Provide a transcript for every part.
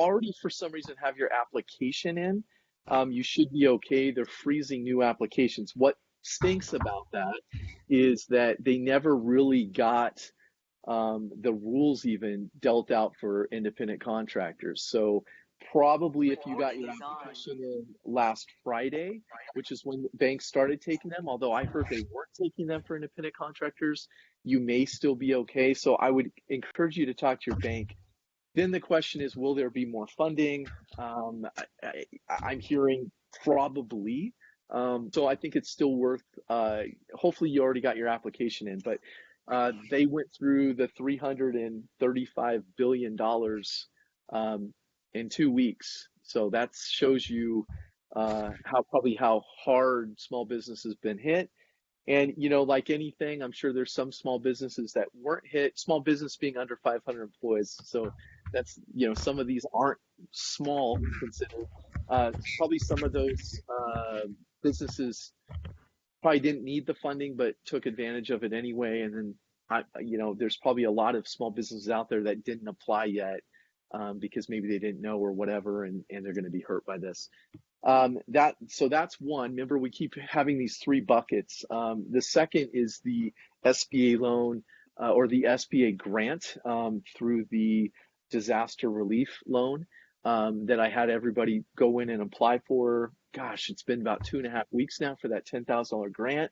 already for some reason have your application in, you should be okay. They're freezing new applications. What stinks about that is that they never really got the rules even dealt out for independent contractors. So probably if you got your application in last Friday, which is when banks started taking them, although I heard they weren't taking them for independent contractors, you may still be okay. So I would encourage you to talk to your bank. Then the question is, will there be more funding? I'm hearing probably. So I think it's still worth, hopefully you already got your application in, but they went through the $335 billion in 2 weeks. So that shows you how hard small business has been hit. And, like anything, I'm sure there's some small businesses that weren't hit, small business being under 500 employees. So that's, some of these aren't small considered. Probably some of those businesses probably didn't need the funding, but took advantage of it anyway. And then, there's probably a lot of small businesses out there that didn't apply yet because maybe they didn't know or whatever, and they're going to be hurt by this. So that's one. Remember, we keep having these three buckets. The second is the SBA loan or the SBA grant through the disaster relief loan that I had everybody go in and apply for. Gosh, it's been about 2.5 weeks now for that $10,000 grant.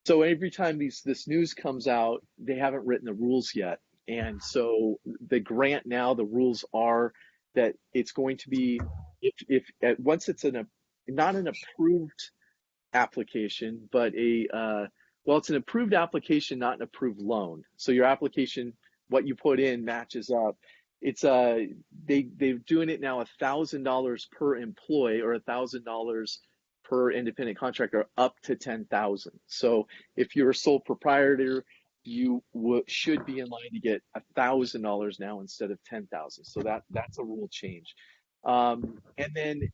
So every time this news comes out, they haven't written the rules yet. And so the grant now, the rules are that it's going to be, if once it's not an approved application, but it's an approved application, not an approved loan. So your application, what you put in matches up. It's they're doing it now $1,000 per employee or $1,000 per independent contractor up to 10,000. So if you're a sole proprietor, you should be in line to get $1,000 now instead of 10,000. So that's a rule change. And then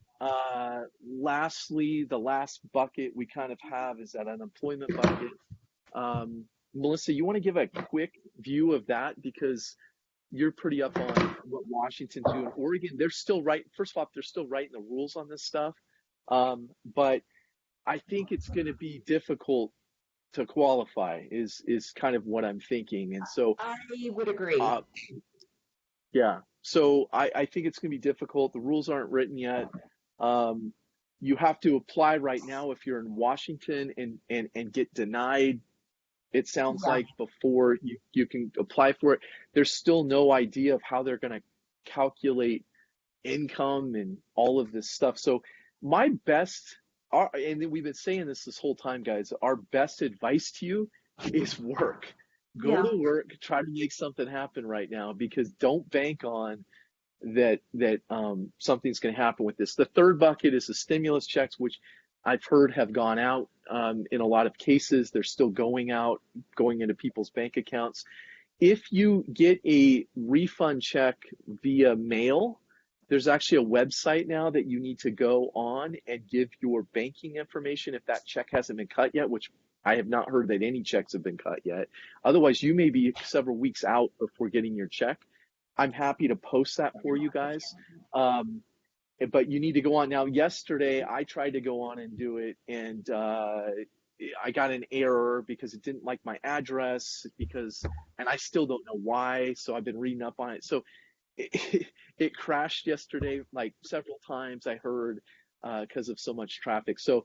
lastly, the last bucket we kind of have is that unemployment bucket. Melissa, you want to give a quick view of that because you're pretty up on what Washington's doing. Oregon, they're still first off, they're still writing the rules on this stuff. But I think it's going to be difficult to qualify is kind of what I'm thinking. And so I would agree. Yeah. So I think it's going to be difficult. The rules aren't written yet. You have to apply right now if you're in Washington and get denied. It sounds like before you can apply for it. There's still no idea of how they're going to calculate income and all of this stuff. So my best, and we've been saying this whole time, guys, our best advice to you is work. Go to work, try to make something happen right now, because don't bank on that something's going to happen with this. The third bucket is the stimulus checks, which I've heard have gone out in a lot of cases. They're still going out, going into people's bank accounts. If you get a refund check via mail, there's actually a website now that you need to go on and give your banking information if that check hasn't been cut yet, which I have not heard that any checks have been cut yet. Otherwise, you may be several weeks out before getting your check. I'm happy to post that for you guys. But you need to go on. Now, yesterday, I tried to go on and do it, and I got an error because it didn't like my address, and I still don't know why, so I've been reading up on it. So it crashed yesterday like several times, I heard, because of so much traffic. So,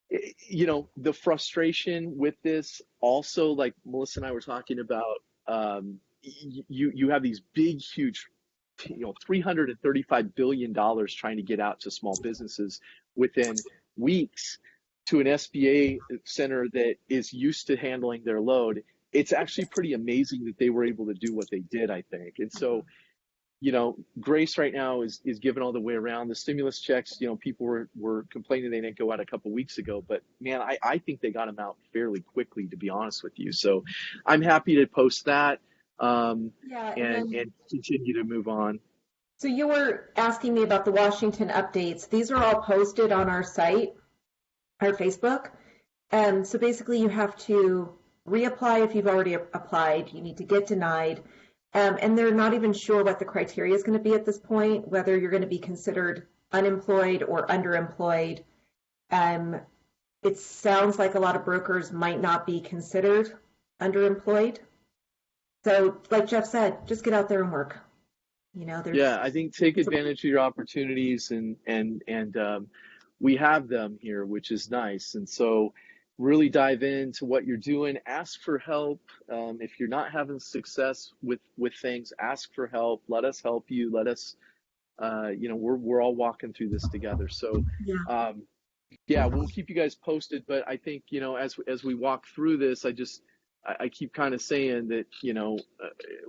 the frustration with this also, like Melissa and I were talking about, you have these big, huge, $335 billion trying to get out to small businesses within weeks to an SBA center that is used to handling their load. It's actually pretty amazing that they were able to do what they did, I think. And so, grace right now is given all the way around. The stimulus checks, people were complaining they didn't go out a couple weeks ago, but man, I think they got them out fairly quickly, to be honest with you. So I'm happy to post that and continue to move on. So you were asking me about the Washington updates. These are all posted on our site, our Facebook. So basically you have to reapply if you've already applied. You need to get denied. And they're not even sure what the criteria is going to be at this point, whether you're going to be considered unemployed or underemployed. Um, it sounds like a lot of brokers might not be considered underemployed. So, like Jeff said, just get out there and work. Yeah, I think take advantage of your opportunities, and we have them here, which is nice. And so really dive into what you're doing. Ask for help. If you're not having success with things, ask for help. Let us help you. Let us, we're all walking through this together. So, Yeah. um, yeah, we'll keep you guys posted. But I think, as we walk through this, I keep kind of saying that,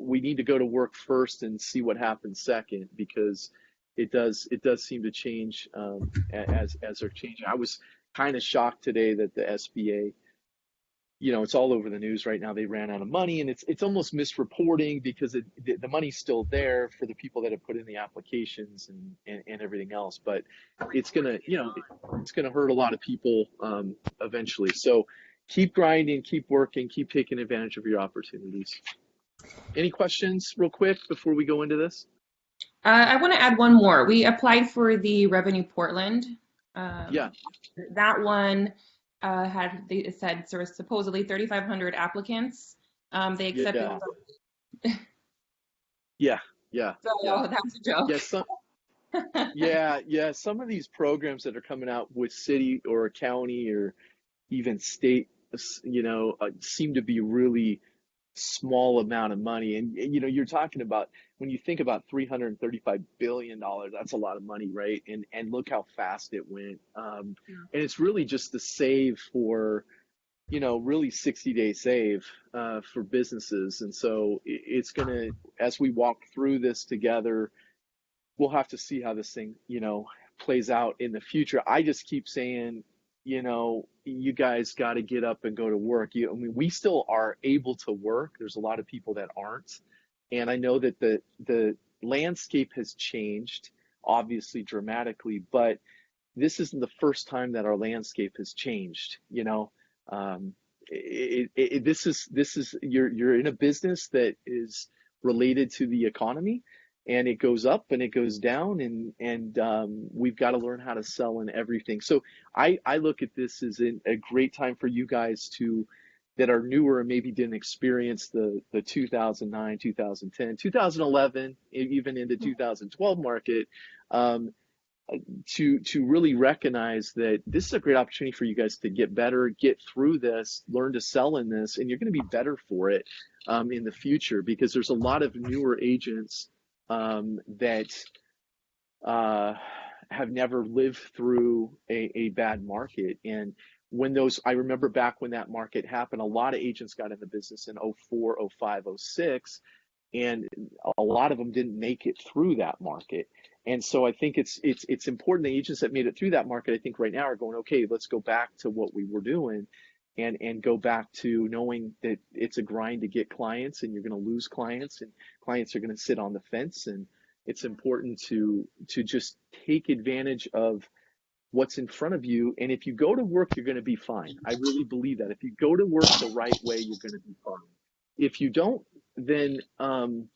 we need to go to work first and see what happens second, because it does seem to change, as they're changing. I was kind of shocked today that the SBA, it's all over the news right now. They ran out of money, and it's almost misreporting, because the money's still there for the people that have put in the applications and everything else. But it's gonna hurt a lot of people, eventually. So keep grinding, keep working, keep taking advantage of your opportunities. Any questions real quick before we go into this? I want to add one more. We applied for the Revenue Portland. Yeah. That one it said there was supposedly 3,500 applicants. They accepted. Yeah. Yeah. So Yeah. that's a joke. Yeah. Some of these programs that are coming out with city or a county or even state, seem to be really small amount of money. And, you're talking about, when you think about $335 billion, that's a lot of money, right? And look how fast it went. And it's really just the save for, really 60-day save, for businesses. And so it's going to, as we walk through this together, we'll have to see how this thing, plays out in the future. I just keep saying, you guys got to get up and go to work. We still are able to work. There's a lot of people that aren't. And I know that the landscape has changed, obviously dramatically, but this isn't the first time that our landscape has changed. This is you're in a business that is related to the economy, and it goes up and it goes down, and we've got to learn how to sell in everything. So I look at this as a great time for you guys that are newer and maybe didn't experience the 2009, 2010, 2011, even into 2012 market, to really recognize that this is a great opportunity for you guys to get better, get through this, learn to sell in this, and you're going to be better for it, in the future, because there's a lot of newer agents, that have never lived through a bad market. And I remember back when that market happened, a lot of agents got in the business in 04, 05, 06, and a lot of them didn't make it through that market. And so I think it's important. The agents that made it through that market, I think right now are going, okay, let's go back to what we were doing, and go back to knowing that it's a grind to get clients, and you're going to lose clients, and clients are going to sit on the fence. And it's important to just take advantage of what's in front of you. And if you go to work, you're going to be fine. I really believe that. If you go to work the right way, you're going to be fine. If you don't, then, and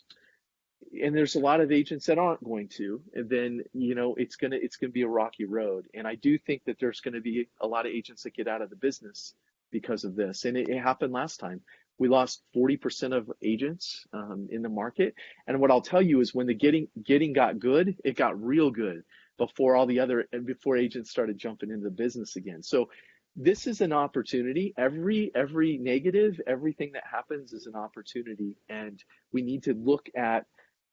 there's a lot of agents that aren't going to, and then, it's going to be a rocky road. And I do think that there's going to be a lot of agents that get out of the business because of this. And it happened last time. We lost 40% of agents, in the market. And what I'll tell you is, when the getting got good, it got real good before agents started jumping into the business again. So this is an opportunity. Every negative, everything that happens is an opportunity. And we need to look at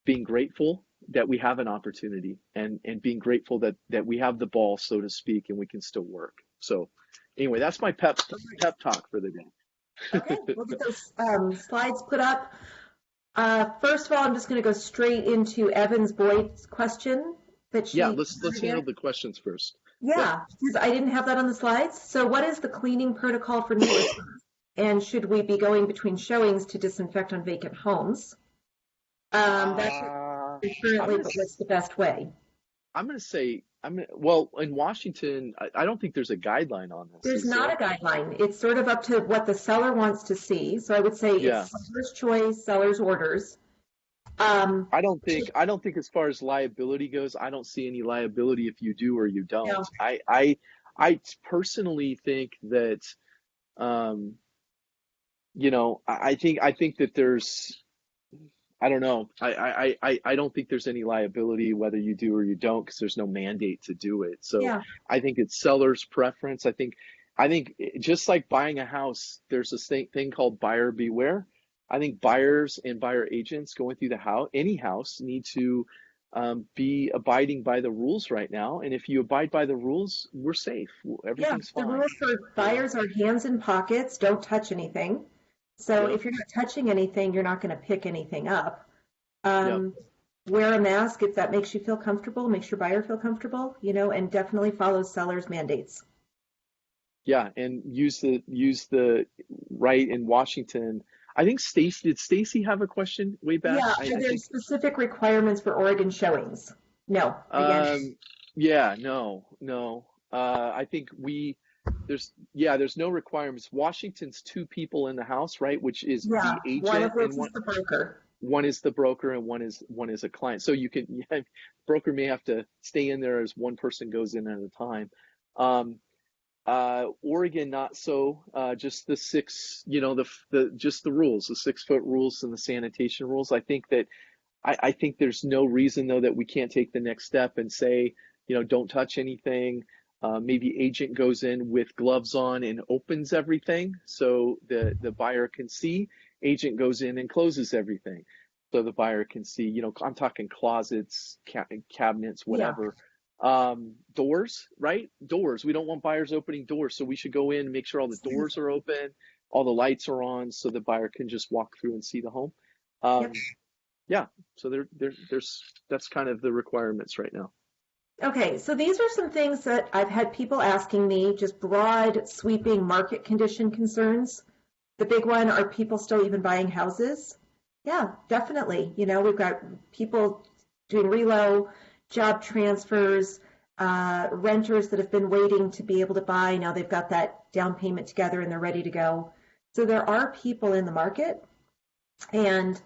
being grateful that we have an opportunity, and being grateful that we have the ball, so to speak, and we can still work. So anyway, that's my pep talk for the day. Okay, we'll get those slides put up. First of all, I'm just going to go straight into Evans Boyd's question that she. Yeah, let's handle the questions first. Yeah, because I didn't have that on the slides. So, what is the cleaning protocol for new listings? And should we be going between showings to disinfect on vacant homes? That's currently, but what's the best way? I'm going to say, well, in Washington, I don't think there's a guideline on this. There's not a guideline. It's sort of up to what the seller wants to see. So I would say it's seller's choice, seller's orders. I don't think as far as liability goes, I don't see any liability if you do or you No, don't. I personally think that um, I think that there's I don't know. I don't think there's any liability whether you do or you don't because there's no mandate to do it. So yeah, I think it's seller's preference. I think just like buying a house, there's this thing called buyer beware. I think buyers and buyer agents going through the house, any house, need to be abiding by the rules right now. And if you abide by the rules, we're safe. yeah. Everything's The fine. rules for You know? buyers are hands in pockets, don't touch anything. So Yep. if you're not touching anything, you're not going to pick anything up. Yep. Um, wear a mask if that makes you feel comfortable, makes your buyer feel comfortable, and definitely follow seller's mandates. Yeah, and use the right in Washington. I think Stacy, did Stacy have a question way back? Yeah, I, are I there think specific requirements for Oregon showings? No, again, yeah, no, no. I think there's no requirements. Washington's two people in the house, right? Which is yeah, the one of agent which and is the broker. one is the broker and one is a client. So you can yeah, broker may have to stay in there as one person goes in at a time. Um, Oregon, not so. Just the six, the just the rules, the 6 foot rules and the sanitation rules. I think there's no reason though that we can't take the next step and say, don't touch anything. Maybe agent goes in with gloves on and opens everything so the buyer can see. Agent goes in and closes everything so the buyer can see. I'm talking closets, cabinets, Yeah, whatever. Doors, right? Doors. We don't want buyers opening doors, so we should go in and make sure all the doors are open, all the lights are on, so the buyer can just walk through and see the home. yep. Um, yeah, so there's that's kind of the requirements right now. Okay, so these are some things that I've had people asking me, just broad, sweeping market condition concerns. The big one, are people still even buying houses? Yeah, definitely. We've got people doing relo, job transfers, renters that have been waiting to be able to buy. Now they've got that down payment together and they're ready to go. So there are people in the market. And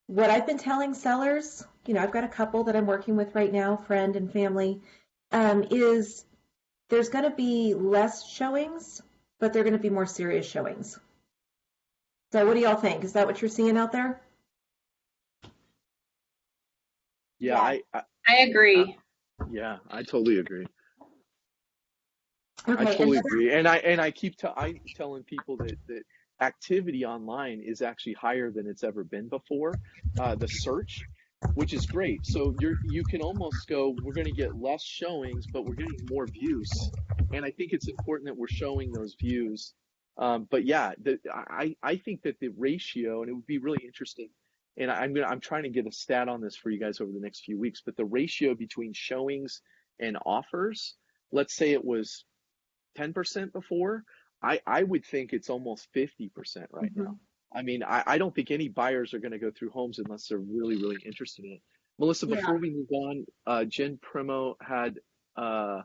what I've been telling sellers, I've got a couple that I'm working with right now, friend and family, is there's going to be less showings, but they're going to be more serious showings. So what do y'all think? Is that what you're seeing out there? Yeah, Yeah, I I agree. yeah, I totally agree. I Okay, totally another, agree. And I telling people that activity online is actually higher than it's ever been before. The search, which is great. So you can almost go, we're going to get less showings, but we're getting more views. And I think it's important that we're showing those views. But yeah, I think that the ratio, and it would be really interesting, and I'm trying to get a stat on this for you guys over the next few weeks, but the ratio between showings and offers, let's say it was 10% before, I would think it's almost 50% right now. mhm. I mean, I don't think any buyers are going to go through homes unless they're really, really interested in it. Melissa, Yeah, before we move on, Jen Primo had an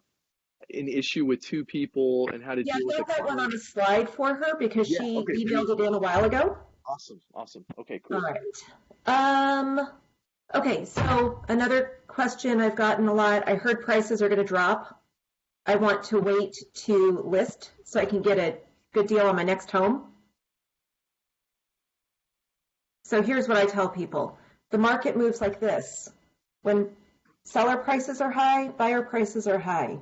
issue with two people and how to yeah, deal with I a got that one client. on a slide for her because Yeah, she okay, emailed it beautiful. in a while ago. Awesome, awesome. Okay, All cool. right. Um, okay, so another question I've gotten a lot. I heard prices are going to drop. I want to wait to list so I can get a good deal on my next home. So here's what I tell people. The market moves like this. When seller prices are high, buyer prices are high.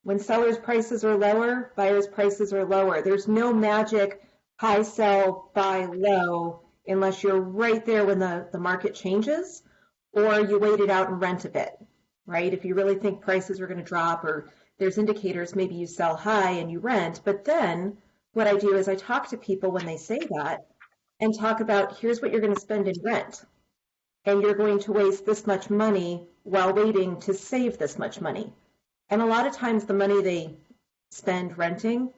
When sellers' prices are lower, buyers' prices are lower. There's no magic high sell, buy low, unless you're right there when the market changes, or you wait it out and rent a bit, right? If you really think prices are going to drop or there's indicators, maybe you sell high and you rent. But then what I do is I talk to people when they say that and talk about here's what you're going to spend in rent. And you're going to waste this much money while waiting to save this much money. And a lot of times the money they spend renting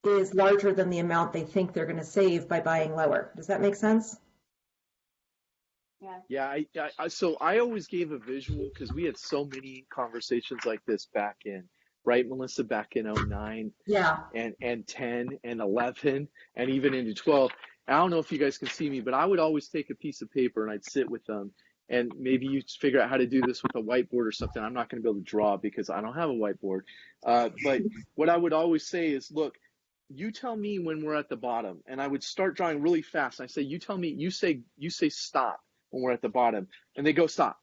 is larger than the amount they think they're going to save by buying lower. Does that make sense? Yeah. Yeah, so I always gave a visual because we had so many conversations like this back in, right, Melissa, back in '09 Yeah. and 10 and 11 and even into 12. I don't know if you guys can see me, but I would always take a piece of paper and I'd sit with them and maybe you figure out how to do this with a whiteboard or something. I'm not going to be able to draw because I don't have a whiteboard. But what I would always say is, look, you tell me when we're at the bottom, and I would start drawing really fast. I say, you tell me, you say stop when we're at the bottom, and they go stop.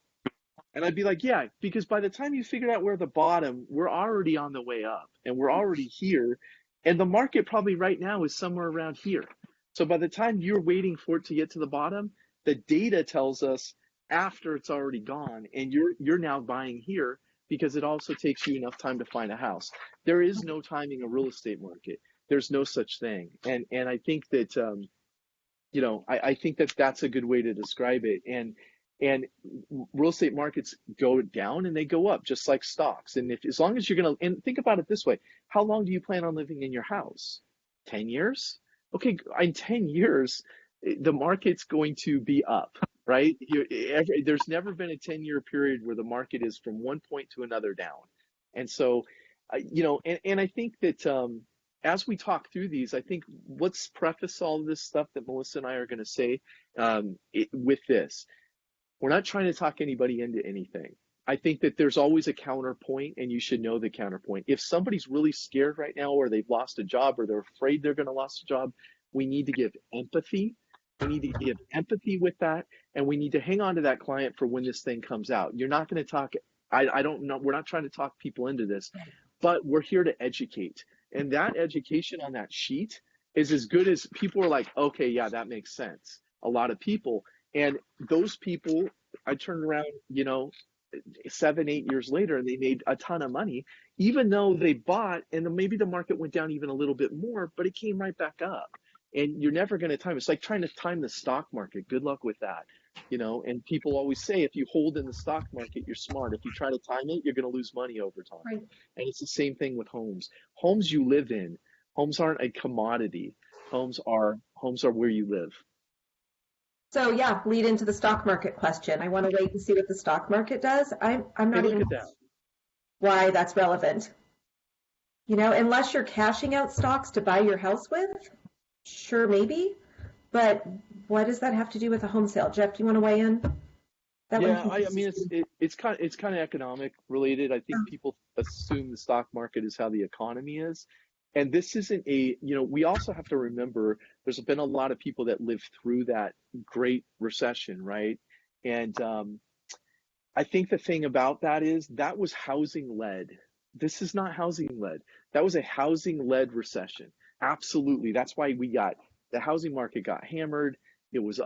And I'd be like, yeah, because by the time you figure out where the bottom, we're already on the way up and we're already here. And the market probably right now is somewhere around here. So by the time you're waiting for it to get to the bottom, the data tells us after it's already gone, and you're now buying here because it also takes you enough time to find a house. There is no timing a real estate market. There's no such thing. And I think that I think that that's a good way to describe it. And real estate markets go down and they go up just like stocks. And if as long as you're going to, and think about it this way, how long do you plan on living in your house? 10 years? Okay, in 10 years, the market's going to be up, right? There's never been a 10-year period where the market is from one point to another down. And so, and I think that as we talk through these, I think let's preface all of this stuff that Melissa and I are going to say with this. We're not trying to talk anybody into anything. I think that there's always a counterpoint, and you should know the counterpoint. If somebody's really scared right now, or they've lost a job, or they're afraid they're going to lose a job, we need to give empathy. We need to give empathy with that, and we need to hang on to that client for when this thing comes out. You're not going to talk, I don't know, we're not trying to talk people into this, but we're here to educate. And that education on that sheet is as good as people are like, okay, yeah, that makes sense. A lot of people. And those people, I turned around, 7, 8 years later, and they made a ton of money, even though they bought, and then maybe the market went down even a little bit more, but it came right back up. And you're never going to time it. It's like trying to time the stock market. Good luck with that. And people always say, if you hold in the stock market, you're smart. If you try to time it, you're going to lose money over time. Right. And it's the same thing with homes. Homes you live in. Homes aren't a commodity. Homes are where you live. So yeah, lead into the stock market question. I want to wait and see what the stock market does. I'm not even why that's relevant. Unless you're cashing out stocks to buy your house with, sure, maybe. But what does that have to do with a home sale? Jeff, do you want to weigh in? It's kind of economic related. I think people assume the stock market is how the economy is. And this isn't we also have to remember there's been a lot of people that lived through that great recession, right? And I think the thing about that is that was housing led. This is not housing led. That was a housing led recession. Absolutely. That's why the housing market got hammered. It was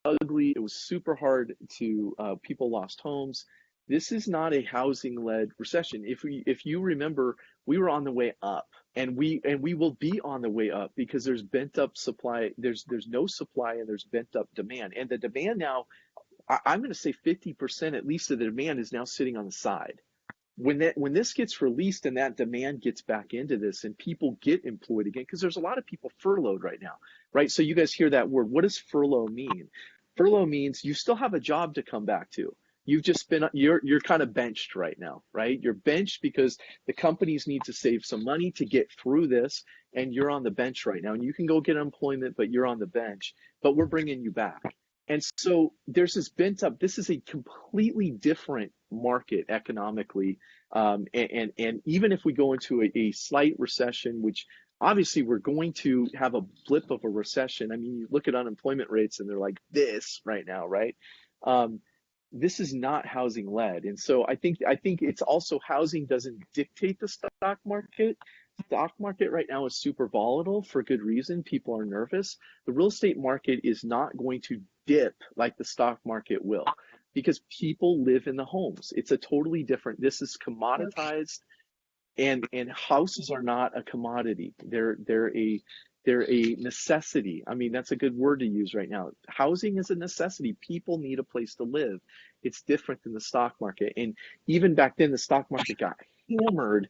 ugly. It was super hard to, people lost homes. This is not a housing led recession. If you remember, we were on the way up, and we will be on the way up because there's bent up supply. There's no supply, and there's bent up demand. And the demand now, I'm going to say 50% at least of the demand is now sitting on the side. When this gets released and that demand gets back into this and people get employed again, because there's a lot of people furloughed right now, right? So you guys hear that word. What does furlough mean? Furlough means you still have a job to come back to. You're kind of benched right now, right? You're benched because the companies need to save some money to get through this, and you're on the bench right now. And you can go get employment, but you're on the bench. But we're bringing you back. And so there's this bent up. This is a completely different market economically. And even if we go into a slight recession, which obviously we're going to have a blip of a recession. I mean, you look at unemployment rates and they're like this right now, right? This is not housing led. And so I think it's also housing doesn't dictate the stock market. Stock market right now is super volatile for good reason. People are nervous. The real estate market is not going to dip like the stock market will because people live in the homes. It's a totally different, this is commoditized, and houses are not a commodity. They're a necessity. I mean, that's a good word to use right now. Housing is a necessity. People need a place to live. It's different than the stock market. And even back then, the stock market got hammered.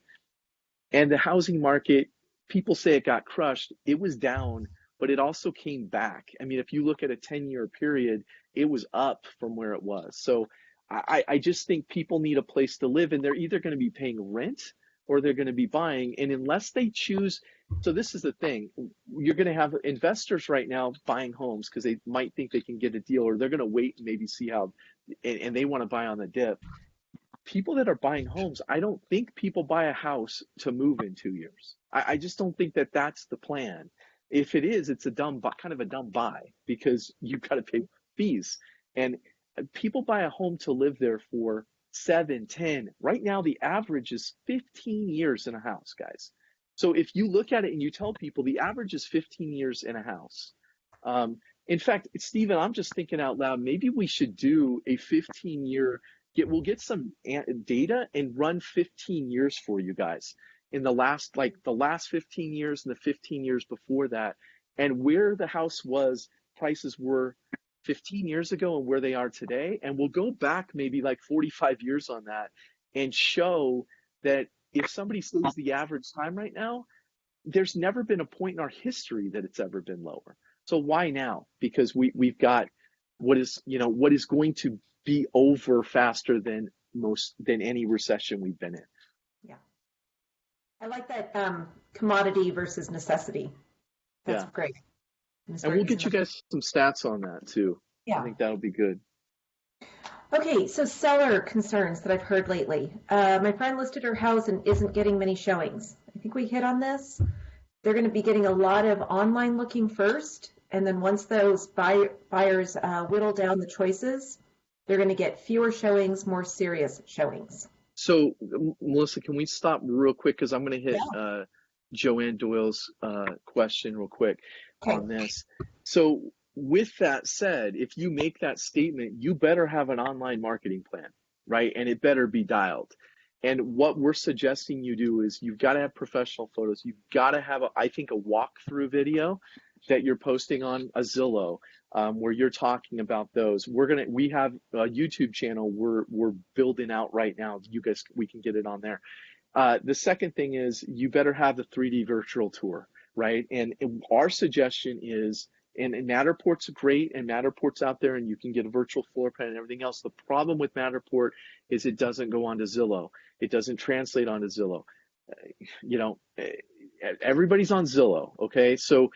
And the housing market, people say it got crushed. It was down, but it also came back. I mean, if you look at a 10-year period, it was up from where it was. So I just think people need a place to live, and they're either going to be paying rent or they're going to be buying. And unless they choose, So this is the thing. You're going to have investors right now buying homes because they might think they can get a deal, or they're going to wait and maybe see how, and they want to buy on the dip. People that are buying homes, I don't think people buy a house to move in 2 years. I just don't think that that's the plan. If it is, it's a kind of a dumb buy, because you've got to pay fees. And people buy a home to live there for 7, 10. Right now, the average is 15 years in a house, guys. So if you look at it and you tell people the average is 15 years in a house. In fact, Stephen, I'm just thinking out loud, maybe we should do a 15-year, we'll get some data and run 15 years for you guys in the last 15 years and the 15 years before that, and where the house prices were 15 years ago and where they are today. And we'll go back maybe like 45 years on that and show that if somebody stays the average time right now, there's never been a point in our history that it's ever been lower. So why now? Because we've got what is going to be over faster than any recession we've been in. Yeah. I like that commodity versus necessity. That's great. And we'll get you guys some stats on that too. Yeah. I think that'll be good. Okay, so seller concerns that I've heard lately. My friend listed her house and isn't getting many showings. I think we hit on this. They're going to be getting a lot of online looking first, and then once those buyers whittle down the choices, they're going to get fewer showings, more serious showings. So, Melissa, can we stop real quick? Because I'm going to hit Joanne Doyle's question real quick on this. So, with that said, if you make that statement, you better have an online marketing plan, right? And it better be dialed. And what we're suggesting you do is you've got to have professional photos. You've got to have, I think, a walkthrough video that you're posting on a Zillow, where you're talking about those. We have a YouTube channel we're building out right now. We can get it on there. The second thing is you better have the 3D virtual tour, right? And our suggestion is, and Matterport's great, and Matterport's out there, and you can get a virtual floor plan and everything else. The problem with Matterport is it doesn't go onto Zillow. It doesn't translate onto Zillow. Everybody's on Zillow, okay? So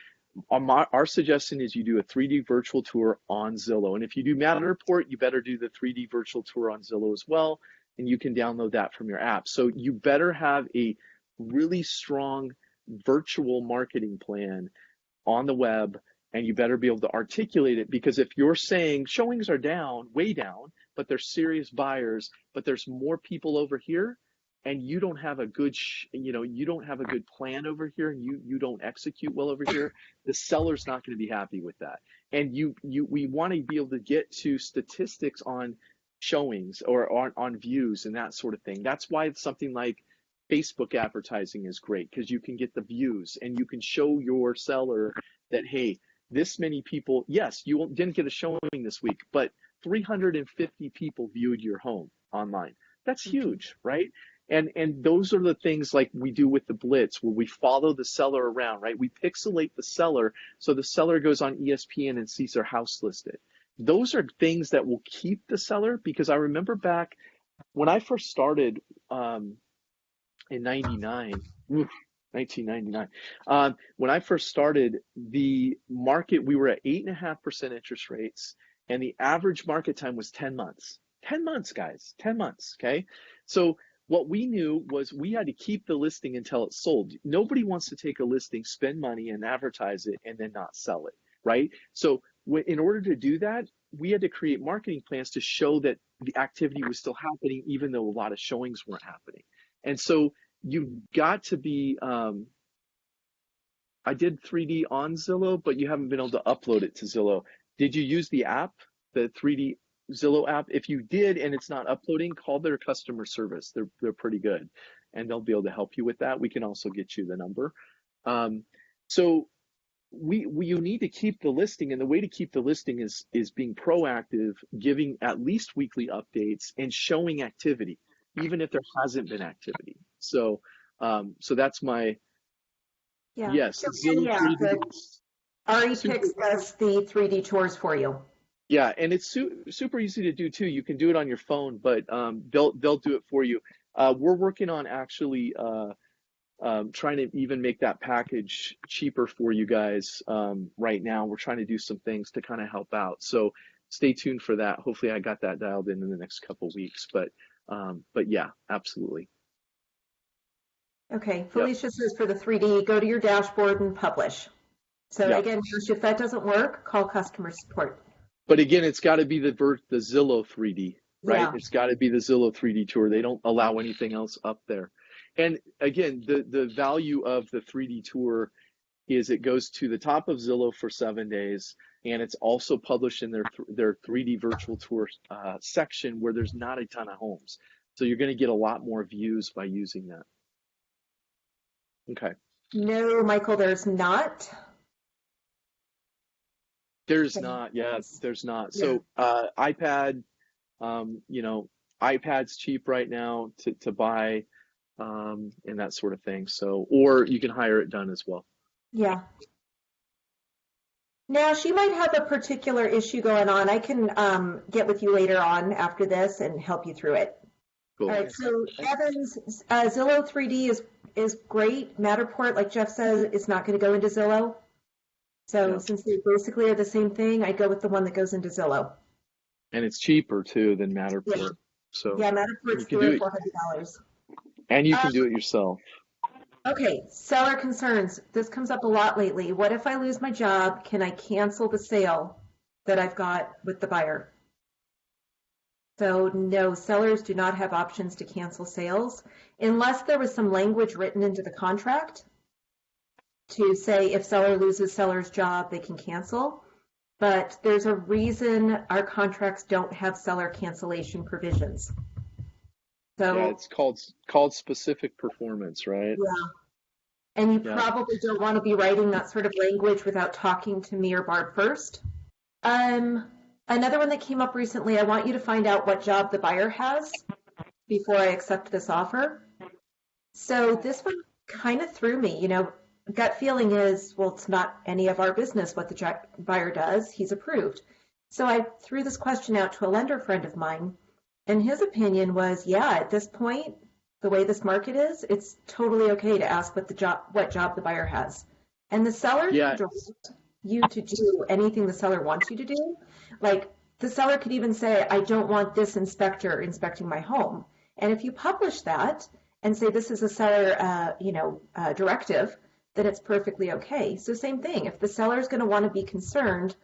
our suggestion is you do a 3D virtual tour on Zillow. And if you do Matterport, you better do the 3D virtual tour on Zillow as well, and you can download that from your app. So you better have a really strong virtual marketing plan on the web, and you better be able to articulate it, because if you're saying showings are down, way down, but they're serious buyers, but there's more people over here, and you don't have a good, you don't have a good plan over here, and you don't execute well over here, the seller's not going to be happy with that. And we want to be able to get to statistics on showings or on views and that sort of thing. That's why it's something like Facebook advertising is great, because you can get the views and you can show your seller that, hey, this many people, yes, you didn't get a showing this week, but 350 people viewed your home online. That's huge, right? And those are the things like we do with the Blitz, where we follow the seller around, right? We pixelate the seller so the seller goes on ESPN and sees their house listed. Those are things that will keep the seller, because I remember back when I first started in 1999, when I first started, the market, we were at 8.5% interest rates, and the average market time was 10 months. 10 months, guys, 10 months, okay? So what we knew was we had to keep the listing until it sold. Nobody wants to take a listing, spend money, and advertise it, and then not sell it, right? So in order to do that, we had to create marketing plans to show that the activity was still happening, even though a lot of showings weren't happening. And so you've got to be, I did 3D on Zillow, but you haven't been able to upload it to Zillow. Did you use the app, the 3D Zillow app? If you did and it's not uploading, call their customer service. They're pretty good, and they'll be able to help you with that. We can also get you the number. So you need to keep the listing, and the way to keep the listing is being proactive, giving at least weekly updates, and showing activity, even if there hasn't been activity. So that's my yes. REPix does the 3D tours for you. Yeah, and it's super easy to do too. You can do it on your phone, but they'll do it for you. We're working on actually trying to even make that package cheaper for you guys right now. We're trying to do some things to kind of help out. So stay tuned for that. Hopefully I got that dialed in the next couple weeks. But yeah, absolutely. Okay, Yep. Felicia says for the 3D, go to your dashboard and publish. So Yep. again, if that doesn't work, call customer support. But again, it's got to be the Zillow 3D, right? Yeah. It's got to be the Zillow 3D tour. They don't allow anything else up there. And again, the value of the 3D tour is it goes to the top of Zillow for 7 days, and it's also published in their 3D virtual tour section where there's not a ton of homes. So you're going to get a lot more views by using that. Okay. No, Michael, there's not. There's not. Yeah, there's not. So iPad, iPad's cheap right now to buy, and that sort of thing. So, or you can hire it done as well. Yeah. Now, she might have a particular issue going on. I can get with you later on after this and help you through it. Cool. All right, so Evans, Zillow 3D is great. Matterport, like Jeff says, is not going to go into Zillow. So since they basically are the same thing, I go with the one that goes into Zillow. And it's cheaper too than Matterport. Yeah. So yeah, Matterport's $300 or $400. And you can do it yourself. Okay, seller concerns. This comes up a lot lately. What if I lose my job? Can I cancel the sale that I've got with the buyer? So no, sellers do not have options to cancel sales unless there was some language written into the contract to say if seller loses seller's job, they can cancel. But there's a reason our contracts don't have seller cancellation provisions. So yeah, it's called specific performance, right? Yeah. And you probably don't want to be writing that sort of language without talking to me or Barb first. Another one that came up recently, I want you to find out what job the buyer has before I accept this offer. So this one kind of threw me, gut feeling is, well, it's not any of our business what the buyer does. He's approved. So I threw this question out to a lender friend of mine, and his opinion was, yeah, at this point, the way this market is, it's totally okay to ask what job the buyer has. And the seller can direct you to do anything the seller wants you to do. Like the seller could even say, I don't want this inspector inspecting my home. And if you publish that and say this is a seller, directive, then it's perfectly okay. So same thing. If the seller is going to want to be concerned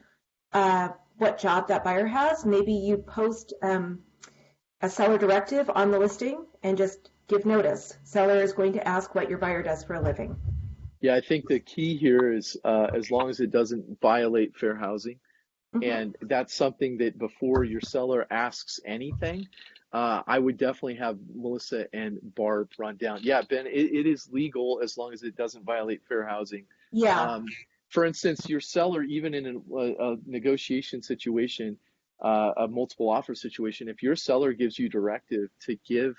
what job that buyer has, maybe you post a seller directive on the listing and just give notice. Seller is going to ask what your buyer does for a living. Yeah, I think the key here is as long as it doesn't violate fair housing. Mm-hmm. And that's something that before your seller asks anything, I would definitely have Melissa and Barb run down. Yeah, Ben, it is legal as long as it doesn't violate fair housing. Yeah. For instance, your seller, even in a negotiation situation, a multiple offer situation, if your seller gives you directive to give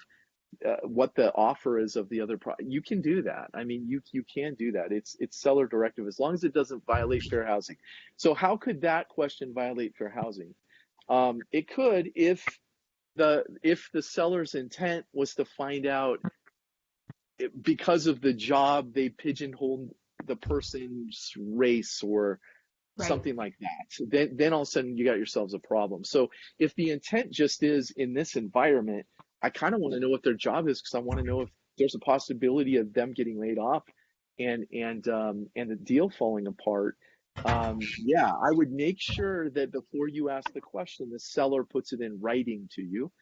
what the offer is of the other product, you can do that. I mean, you can do that. It's seller directive as long as it doesn't violate fair housing. So how could that question violate fair housing? It could if the seller's intent was to find out because of the job they pigeonholed the person's race or something like that. Then all of a sudden you got yourselves a problem. So if the intent just is in this environment, I kind of want to know what their job is because I want to know if there's a possibility of them getting laid off and the deal falling apart. Yeah, I would make sure that before you ask the question, the seller puts it in writing to you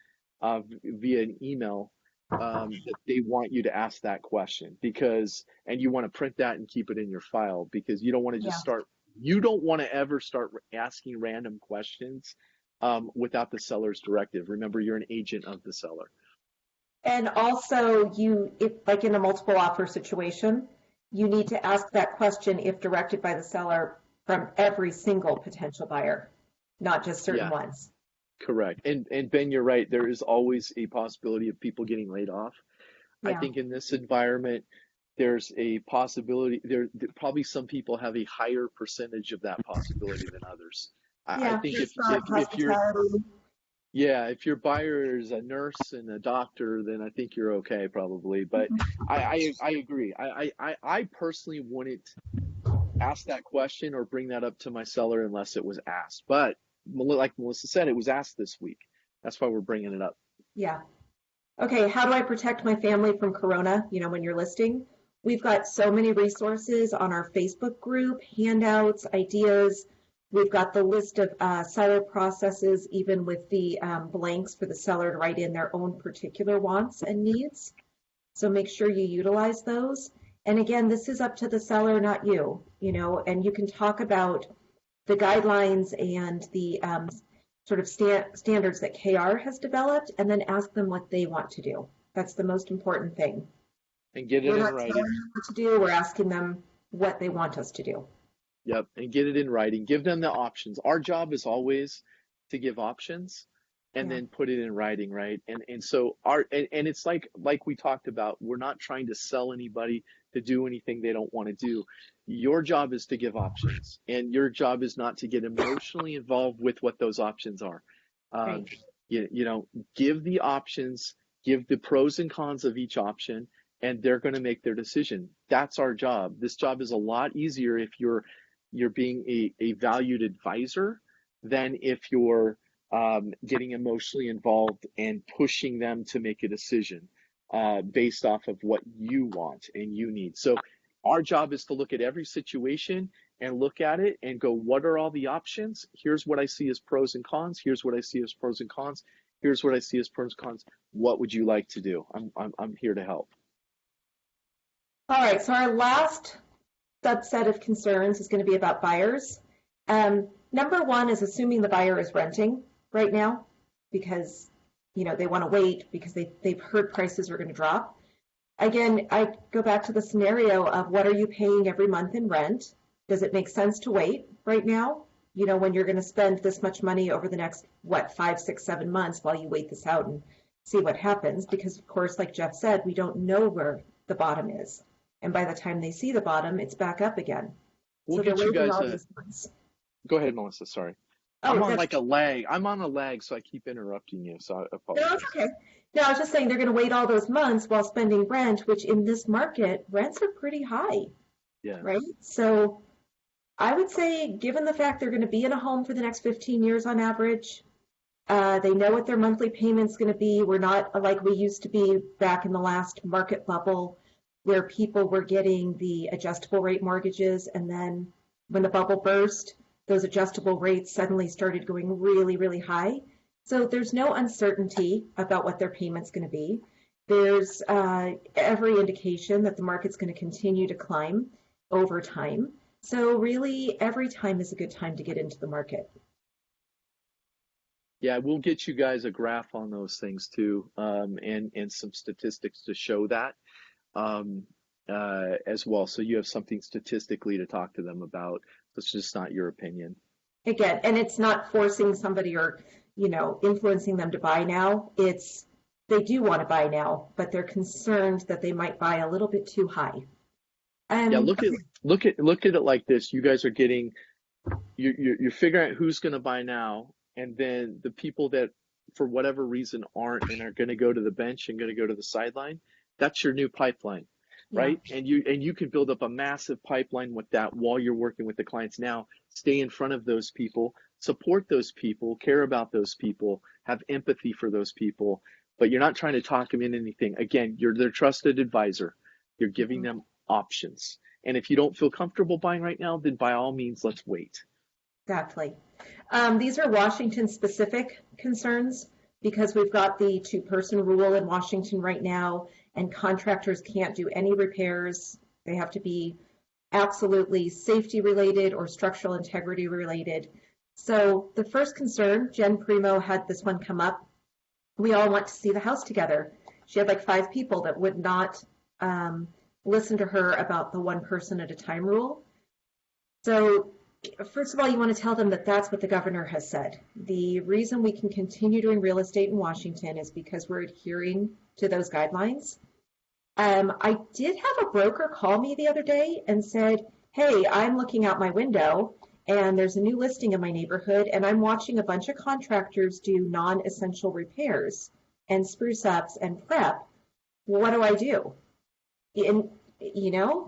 via an email that they want you to ask that question and you want to print that and keep it in your file because you don't want to just you don't want to ever start asking random questions without the seller's directive. Remember, you're an agent of the seller. And also, if like in a multiple offer situation, you need to ask that question if directed by the seller from every single potential buyer, not just certain ones. Correct. And Ben, you're right. There is always a possibility of people getting laid off. Yeah. I think in this environment, there's a possibility. Probably some people have a higher percentage of that possibility than others. I think if you're Yeah, if your buyer is a nurse and a doctor, then I think you're okay probably. But I agree. I personally wouldn't ask that question or bring that up to my seller unless it was asked. But like Melissa said, it was asked this week. That's why we're bringing it up. Yeah. Okay, how do I protect my family from corona, when you're listing? We've got so many resources on our Facebook group, handouts, ideas. We've got the list of seller processes, even with the blanks for the seller to write in their own particular wants and needs. So make sure you utilize those. And again, this is up to the seller, not you, and you can talk about the guidelines and the sort of standards that KR has developed, and then ask them what they want to do. That's the most important thing. And get it We're in not writing. telling them what to do, we're asking them what they want us to do. Yep, and get it in writing. Give them the options. Our job is always to give options and Yeah. then put it in writing, right? And so and it's like we talked about, we're not trying to sell anybody to do anything they don't want to do. Your job is to give options, and your job is not to get emotionally involved with what those options are. Right. Give the options, give the pros and cons of each option, and they're going to make their decision. That's our job. This job is a lot easier if you're being a valued advisor than if you're getting emotionally involved and pushing them to make a decision based off of what you want and you need. So our job is to look at every situation and look at it and go, what are all the options? Here's what I see as pros and cons. Here's what I see as pros and cons. Here's what I see as pros and cons. What would you like to do? I'm here to help. All right, so our last subset of concerns is going to be about buyers. Number one is assuming the buyer is renting right now because they want to wait because they've heard prices are going to drop. Again, I go back to the scenario of what are you paying every month in rent? Does it make sense to wait right now? When you're going to spend this much money over the next, 5, 6, 7 months while you wait this out and see what happens. Because of course, like Jeff said, we don't know where the bottom is. And by the time they see the bottom, it's back up again. We'll so get you guys these months. Go ahead, Melissa. Sorry. I'm on like a lag. I'm on a lag, so I keep interrupting you. So I apologize. No, it's okay. No, I was just saying they're going to wait all those months while spending rent, which in this market, rents are pretty high. Yeah. Right? So I would say, given the fact they're going to be in a home for the next 15 years on average, they know what their monthly payment's going to be. We're not like we used to be back in the last market bubble where people were getting the adjustable rate mortgages. And then when the bubble burst, those adjustable rates suddenly started going really, really high. So there's no uncertainty about what their payment's going to be. There's every indication that the market's going to continue to climb over time. So really, every time is a good time to get into the market. Yeah, we'll get you guys a graph on those things too, and some statistics to show that as well. So you have something statistically to talk to them about. It's just not your opinion. Again, and it's not forcing somebody or influencing them to buy now. It's they do want to buy now, but they're concerned that they might buy a little bit too high. Yeah, look at it like this. You guys are getting you're figuring out who's going to buy now, and then the people that for whatever reason aren't and are going to go to the bench and going to go to the sideline. That's your new pipeline, right? Yeah. And you can build up a massive pipeline with that while you're working with the clients now. Stay in front of those people, support those people, care about those people, have empathy for those people, but you're not trying to talk them into anything. Again, you're their trusted advisor. You're giving them options. And if you don't feel comfortable buying right now, then by all means, let's wait. Exactly. These are Washington specific concerns because we've got the 2-person rule in Washington right now, and contractors can't do any repairs. They have to be absolutely safety related or structural integrity related. So the first concern, Jen Primo had this one come up. We all want to see the house together. She had like 5 people that would not listen to her about the 1 person at a time rule. So first of all, you want to tell them that that's what the governor has said. The reason we can continue doing real estate in Washington is because we're adhering to those guidelines. I did have a broker call me the other day and said, hey, I'm looking out my window and there's a new listing in my neighborhood, and I'm watching a bunch of contractors do non-essential repairs and spruce ups and prep. Well, what do I do? And,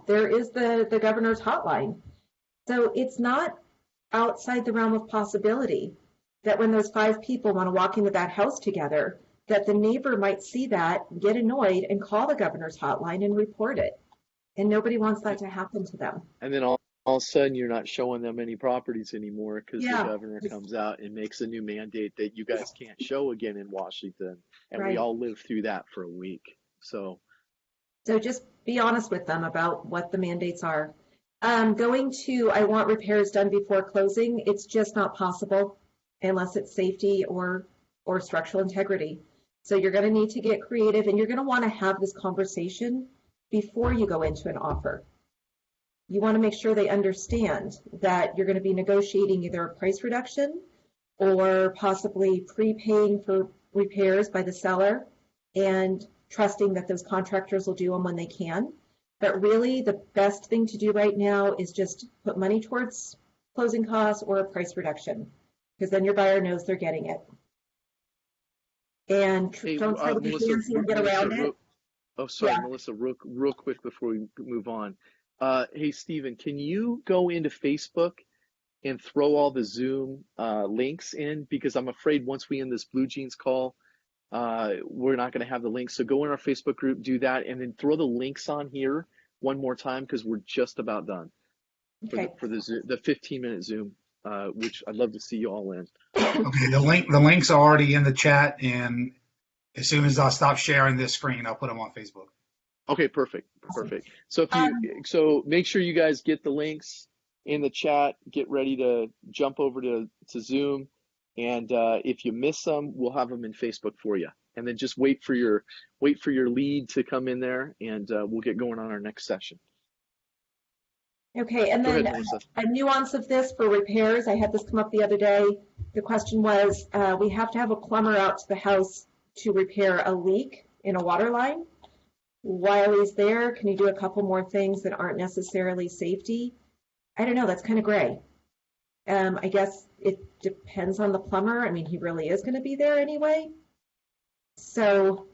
there is the governor's hotline. So it's not outside the realm of possibility that when those 5 people want to walk into that house together, that the neighbor might see that, get annoyed, and call the governor's hotline and report it. And nobody wants that to happen to them. And then all of a sudden you're not showing them any properties anymore because the Yeah. governor comes out and makes a new mandate that you guys can't show again in Washington. And we Right. all lived through that for a week. So just be honest with them about what the mandates are. Going to, I want repairs done before closing, it's just not possible unless it's safety or structural integrity. So you're going to need to get creative, and you're going to want to have this conversation before you go into an offer. You want to make sure they understand that you're going to be negotiating either a price reduction or possibly prepaying for repairs by the seller and trusting that those contractors will do them when they can. But really, the best thing to do right now is just put money towards closing costs or a price reduction, because then your buyer knows they're getting it. And hey, don't try to be fancy and get around it. sorry, Yeah. Melissa, real quick before we move on. Hey, Stephen, can you go into Facebook and throw all the Zoom links in? Because I'm afraid once we end this Blue Jeans call, we're not going to have the links. So go in our Facebook group, do that, and then throw the links on here one more time because we're just about done Okay. for the 15-minute Zoom, which I'd love to see you all in. Okay, the links are already in the chat, and as soon as I stop sharing this screen, I'll put them on Facebook. Okay, perfect. So so make sure you guys get the links in the chat. Get ready to jump over to Zoom, and if you miss them, we'll have them in Facebook for you. And then just wait for your lead to come in there, and we'll get going on our next session. Okay, and Go then ahead, Melissa. a nuance of this for repairs, I had this come up the other day. The question was, we have to have a plumber out to the house to repair a leak in a water line. While he's there, can you do a couple more things that aren't necessarily safety? I don't know, that's kind of gray. I guess it depends on the plumber. I mean, he really is going to be there anyway. So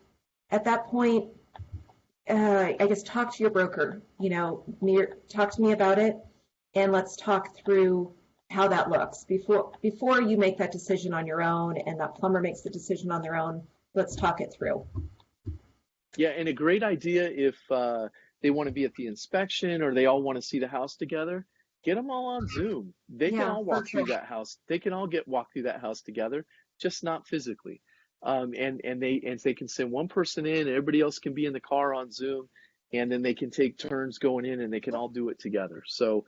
at that point, I guess talk to your broker, talk to me about it, and let's talk through how that looks before you make that decision on your own and that plumber makes the decision on their own. Let's talk it through. Yeah, and a great idea if they want to be at the inspection or they all want to see the house together, get them all on Zoom. They can all walk through that house. They can all walk through that house together, just not physically. And they can send one person in, and everybody else can be in the car on Zoom, and then they can take turns going in, and they can all do it together. So,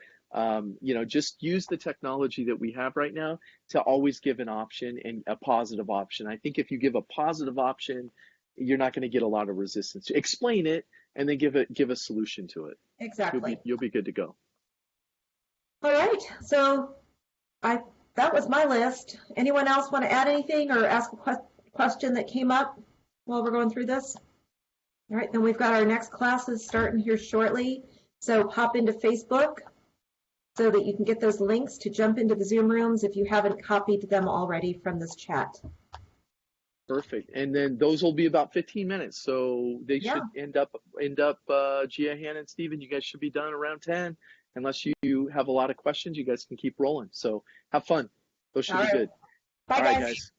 just use the technology that we have right now to always give an option and a positive option. I think if you give a positive option, you're not going to get a lot of resistance. Explain it, and then give a solution to it. Exactly. You'll be good to go. All right. So that was my list. Anyone else want to add anything or ask a question that came up while we're going through this? All right, then we've got our next classes starting here shortly. So hop into Facebook so that you can get those links to jump into the Zoom rooms if you haven't copied them already from this chat. Perfect. And then those will be about 15 minutes. So they should end up Gia, Hannah, and Stephen, you guys should be done around 10. Unless you have a lot of questions, you guys can keep rolling. So have fun. Those should be good. Bye, All right, guys. guys.